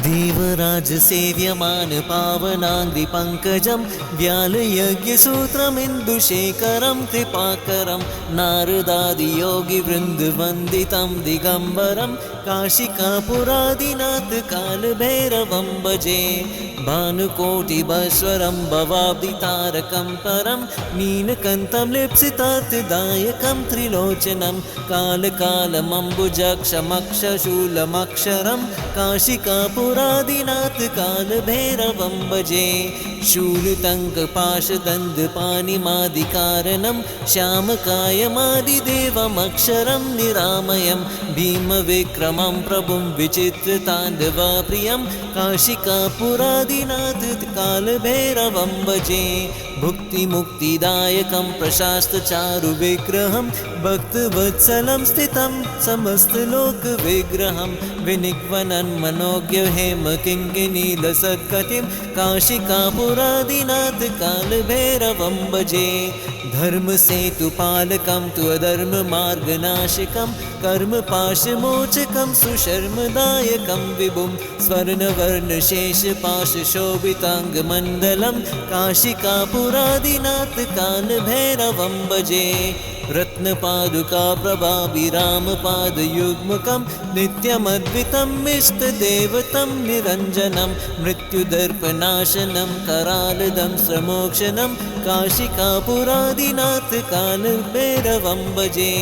देवराजसेव्यमान पावनाङ्घ्रिपङ्कजं व्यालयज्ञसूत्रमिन्दुशेखरं कृपाकरं नारदादियोगिवृन्दवन्दितं दिगम्बरं काशिकापुरादिनाथ कालभैरवं भजे भानुकोटिभास्वरं भवाब्धितारकं परं नीलकण्ठं लिप्सितार्थदायकं त्रिलोचनं कालकालमम्बुजक्षमक्षशूलमक्षरं काशिकापुरादिनाथ कालभैरवं भजे शूलतङ्कपाशदन्तपाणिमादिकारणं श्यामकायमादिदेवमक्षरं निरामयं भीमविक्रमं प्रभुं विचित्रताण्डवप्रियं काशिकापुरादिनाथ कालभैरवं भजे भुक्तिमुक्तिदायकं प्रशास्तचारुविग्रहं भक्तवत्सलं स्थितं समस्तलोकविग्रहं विनिग्वनं मनोज्ञहेमकिङ्किनीलसत्कटिं काशिकापुरादिनाथ कालभैरवं भजे धर्मसेतुपालकं तु अधर्ममार्गनाशकं कर्मपाशमोचकं सुशर्मदायकं विभुं स्वर्णवर्णशेषपाशशोभिताङ्गमण्डलं काशिकापुरादिनाथ कालभैरवं भजे रत्नपादुकाप्रभाभिरामपादयुग्मकं नित्यमद्वितं इष्टदेवतं निरञ्जनं मृत्युदर्पनाशनं करालदं समोक्षणं काशिकापुरादिनाथ कालभैरवं भजे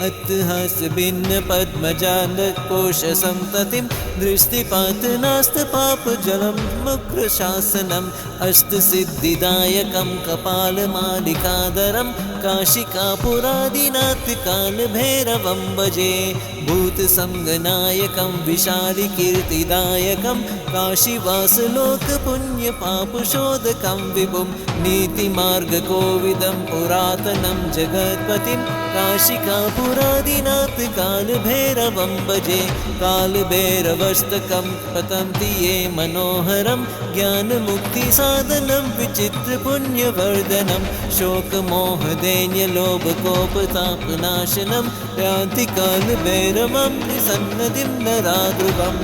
अट्टहासभिन्नपद्मजालकोशसन्ततिं दृष्टिपातनास्तपापजलं मुग्रशासनम् अष्टसिद्धिदायकं कपालमालिकाधरं काशिकापुरादिनाथ कालभैरवं भजे भूतसंगनायकं विशालिकीर्तिदायकं काशीवासलोकपुण्यपापशोधकं विभुं नीतिमार्गकोविदं पुरातनं जगत्पतिं काशिकापुरादिनाथ कालभैरवं भजे कालभैरवस्तकं पतन्ति ये मनोहरं ज्ञानमुक्तिसाधनं विचित्रपुण्यवर्धनं शोकमोहदैन्यलोभकोपतापनाशनं यान्ति कालभैरवं निसन्नतिं नराध्रुवम्